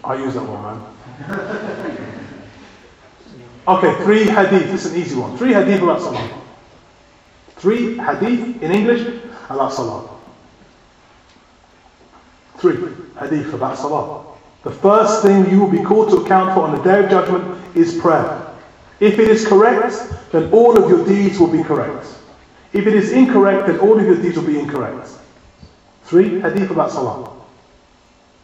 I use that one, man. Okay, 3 hadith. This is an easy one. 3 hadith about salah. 3 hadith in English about salah. 3 hadith about salah. The first thing you will be called to account for on the Day of Judgment is prayer. If it is correct, then all of your deeds will be correct. If it is incorrect, then all of your deeds will be incorrect. 3 hadith about salah.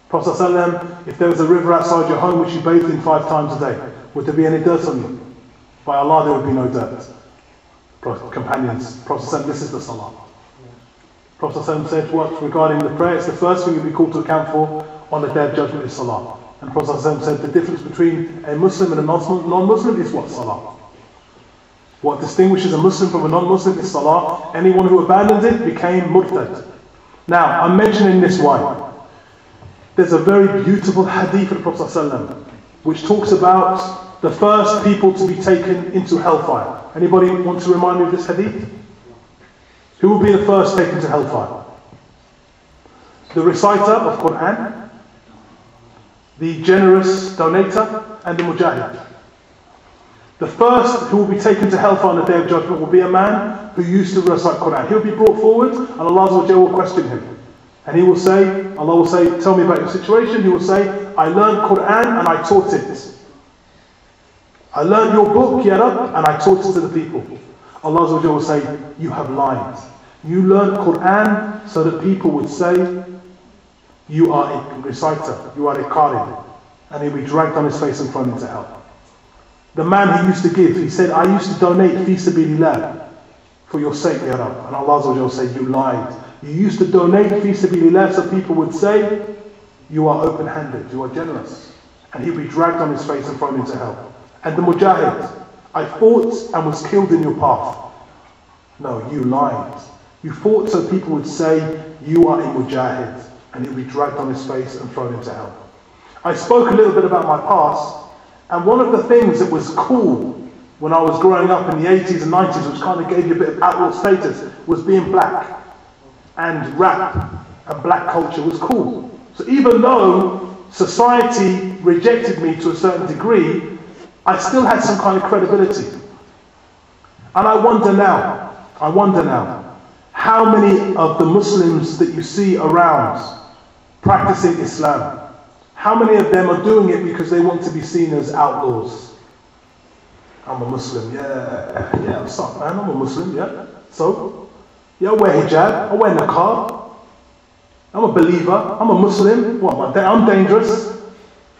Prophet ﷺ, if there was a river outside your home which you bathed in 5 times a day, would there be any dirt on you? By Allah, there would be no dirt. Companions, Prophet ﷺ, this is the salah. Prophet ﷺ said what regarding the prayer, it's the first thing you'll be called to account for on the Day of Judgment is salah. And Prophet ﷺ said the difference between a Muslim and a non-Muslim is what? Salah. What distinguishes a Muslim from a non-Muslim is salah. Anyone who abandons it became murtad. Now, I'm mentioning this why? There's a very beautiful hadith of the Prophet ﷺ which talks about the first people to be taken into hellfire. Anybody want to remind me of this hadith? Who will be the first taken to hellfire? The reciter of Quran, the generous donator, and the mujahid. The first who will be taken to hellfire on the Day of Judgment will be a man who used to recite Quran. He'll be brought forward and Allah will question him. And he will say, Allah will say, tell me about your situation. He will say, I learned Quran and I taught it. I learned your book, Ya Rab, and I taught it to the people. Allah will say, you have lied. You learned Quran so that people would say, you are a reciter, you are a qari. And he'll be dragged on his face and thrown into hell. The man who used to give, he said, I used to donate fi sabilillah for your sake, Ya Rab. And Allah will say, you lied. You used to donate fi sabilillah so people would say, you are open-handed, you are generous. And he'll be dragged on his face and thrown into hell. And the mujahid, I fought and was killed in your path. No, you lied. You fought so people would say, you are a mujahid. And he'll be dragged on his face and thrown into hell. I spoke a little bit about my past. And one of the things that was cool when I was growing up in the 80s and 90s, which kind of gave you a bit of outlaw status, was being black. And rap and black culture was cool. So even though society rejected me to a certain degree, I still had some kind of credibility. And I wonder now, how many of the Muslims that you see around practicing Islam, how many of them are doing it because they want to be seen as outlaws? I'm a Muslim, yeah, what's up, man? I'm a Muslim, yeah. So, yeah, I wear hijab, I wear niqab, I'm a believer, I'm a Muslim. What, I'm dangerous?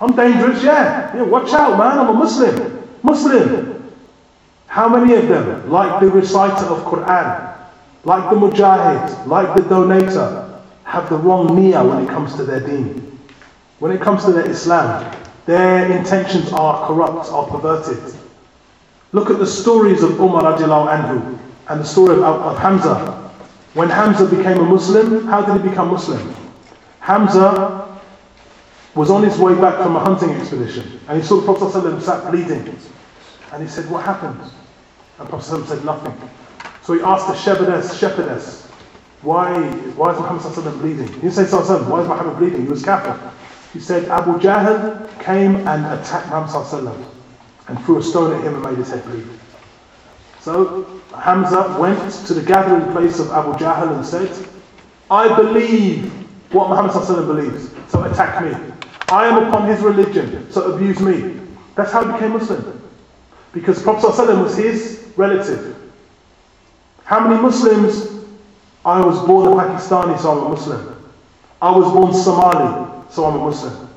I'm dangerous, yeah, watch out, man, I'm a Muslim. How many of them, like the reciter of Quran, like the mujahid, like the donator, have the wrong niyyah when it comes to their deen? When it comes to their Islam, their intentions are corrupt, are perverted. Look at the stories of Umar anhu and the story of Hamza. When Hamza became a Muslim, how did he become Muslim? Hamza was on his way back from a hunting expedition and he saw the Prophet ﷺ sat bleeding. And he said, what happened? And the Prophet ﷺ said nothing. So he asked the shepherdess, why is Muhammad ﷺ bleeding? He didn't say, why is Muhammad bleeding? He was kafir. He said, Abu Jahl came and attacked Muhammad ﷺ and threw a stone at him and made his head bleed. So Hamza went to the gathering place of Abu Jahl and said, I believe what Muhammad ﷺ believes, so attack me. I am upon his religion, so abuse me. That's how he became Muslim. Because Prophet ﷺ was his relative. How many Muslims? I was born a Pakistani, so I'm a Muslim. I was born Somali, so I'm a Muslim.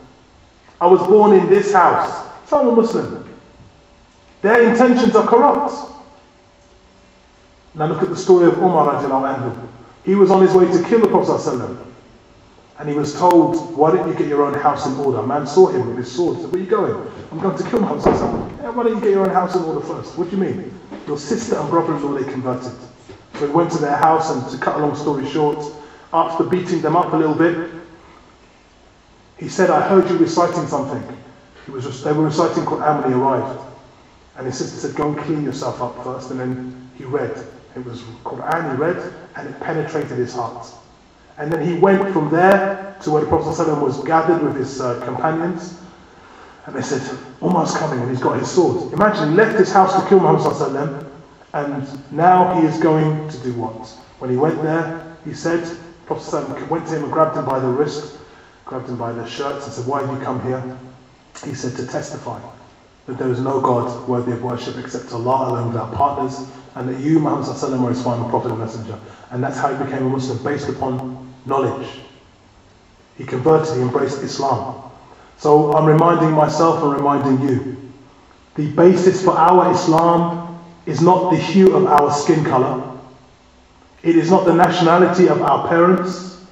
I was born in this house, so I'm a Muslim. Their intentions are corrupt. Now look at the story of Umar anhu. He was on his way to kill the Prophet ﷺ. And he was told, why don't you get your own house in order? A man saw him with his sword. He said, where are you going? I'm going to kill Muhammad ﷺ. Yeah, why don't you get your own house in order first? What do you mean? Your sister and brother-in-law, they converted. So he went to their house, and to cut a long story short, after beating them up a little bit, he said, I heard you reciting something. They were reciting Quran when he arrived. And his sister said, go and clean yourself up first. And then he read. It was Quran, he read, and it penetrated his heart. And then he went from there to where the Prophet ﷺ was gathered with his companions. And they said, Umar's coming and he's got his sword. Imagine, he left his house to kill Muhammad sallallahu alaihi wasallam, and now he is going to do what? When he went there, he said, Prophet sallallahu alaihi wasallam went to him and grabbed him by the wrist, grabbed him by the shirts and said, why have you come here? He said, to testify that there is no God worthy of worship except Allah alone without partners, and that you, Muhammad sallallahu alaihi wasallam, are his final prophet and messenger. And that's how he became a Muslim, based upon knowledge. He converted, he embraced Islam. So I'm reminding myself and reminding you, the basis for our Islam is not the hue of our skin color. It is not the nationality of our parents.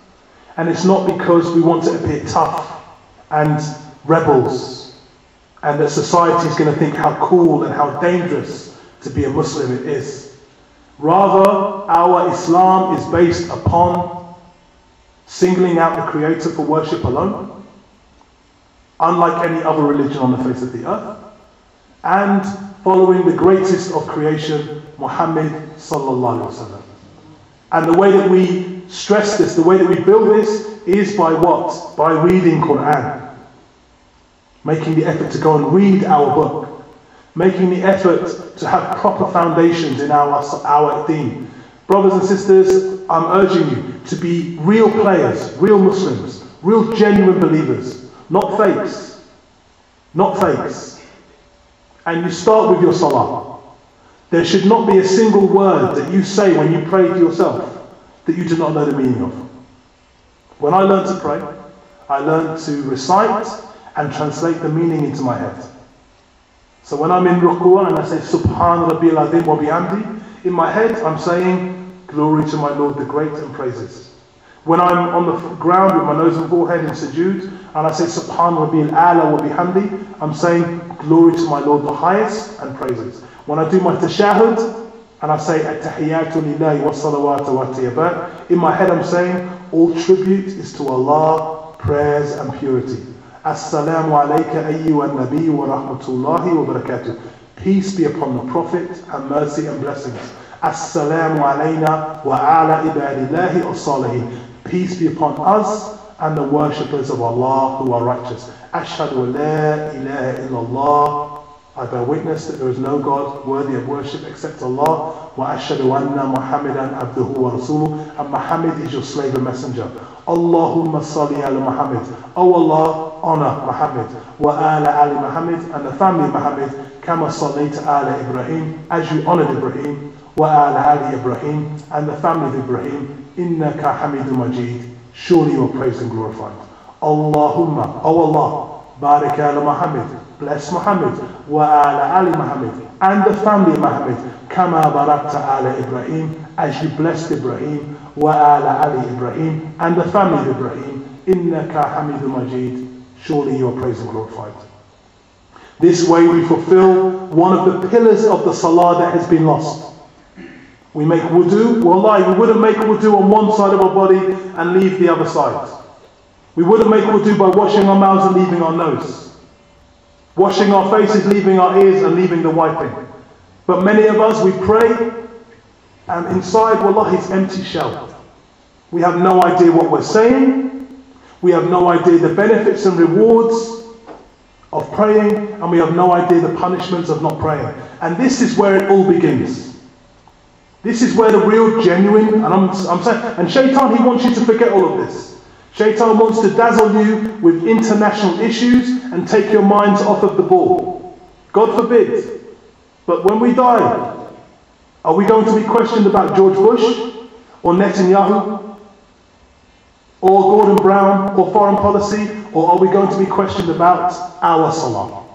And it's not because we want to appear tough and rebels, and that society is going to think how cool and how dangerous to be a Muslim it is. Rather, our Islam is based upon singling out the Creator for worship alone, unlike any other religion on the face of the earth, and following the greatest of creation, Muhammad sallallahu alaihi wasallam. And the way that we stress this, the way that we build this, is by what? By reading Quran. Making the effort to go and read our book. Making the effort to have proper foundations in our deen. Brothers and sisters, I'm urging you to be real players, real Muslims, real genuine believers, not fakes. Not fakes. And you start with your salah. There should not be a single word that you say when you pray to yourself that you do not know the meaning of. When I learned to pray, I learned to recite and translate the meaning into my head. So when I'm in ruku' and I say Subhan Rabbil Azim wa bihamdi, in my head I'm saying glory to my Lord the Great and praises. When I'm on the ground with my nose and forehead in sujood and I say Subhan Rabbil A'la wa bihamdi, I'm saying glory to my Lord the highest and praises. When I do my tashahud and I say At-Tahiyyatu lillahi wa salawatu wa tayyibat, in my head I'm saying all tribute is to Allah, prayers and purity. Assalamu alayka ayyuhan nabiyyu wa rahmatullahi wa barakatuh. Peace be upon the Prophet and mercy and blessings. Assalamu alayna wa ala ibadillahi as-salihin. Peace be upon us and the worshippers of Allah who are righteous. Ashhadu an la ilaha illallah. I bear witness that there is no God worthy of worship except Allah. Wa ashhadu anna Muhammadan abduhu wa rasuluh. And Muhammad is your slave and messenger. Allahumma salli ala Muhammad. Oh Allah, honor Muhammad. Wa ala ali Muhammad, and the family of Muhammad. Kama sallayta ala Ibrahim, as you honored Ibrahim. Wa ala ali Ibrahim, and the family of Ibrahim. Innaka hamidun majid. Surely you are praised and glorified. Allahumma, oh Allah, barik ala Muhammad. Bless Muhammad, wa ala ali Muhammad, and the family of Muhammad, kama barakta ala Ibrahim, as you blessed Ibrahim, wa ala ali Ibrahim, and the family of Ibrahim, innaka hamidun majid, surely you are praised and glorified. This way we fulfill one of the pillars of the salah that has been lost. We make wudu, wallahi, we wouldn't make wudu on one side of our body and leave the other side. We wouldn't make wudu by washing our mouths and leaving our nose. Washing our faces, leaving our ears and leaving the wiping. But many of us, we pray and inside, wallahi, it's empty shell. We have no idea what we're saying. We have no idea the benefits and rewards of praying, and we have no idea the punishments of not praying. And this is where it all begins. This is where the real, genuine, and I'm saying, and Shaitan, he wants you to forget all of this. Shaitan wants to dazzle you with international issues and take your minds off of the ball. God forbid. But when we die, are we going to be questioned about George Bush or Netanyahu or Gordon Brown or foreign policy, or are we going to be questioned about our salah,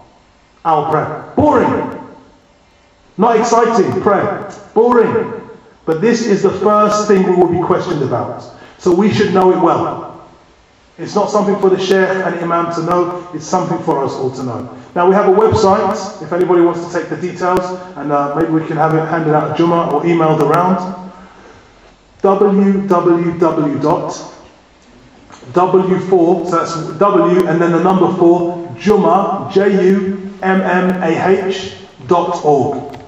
our prayer? Boring. Not exciting, prayer. Boring. But this is the first thing we will be questioned about. So we should know it well. It's not something for the Sheikh and Imam to know, it's something for us all to know. Now we have a website, if anybody wants to take the details, and maybe we can have it handed out at Jummah or emailed around. www.w4, so that's W and then the number 4, Jummah, Jummah.org.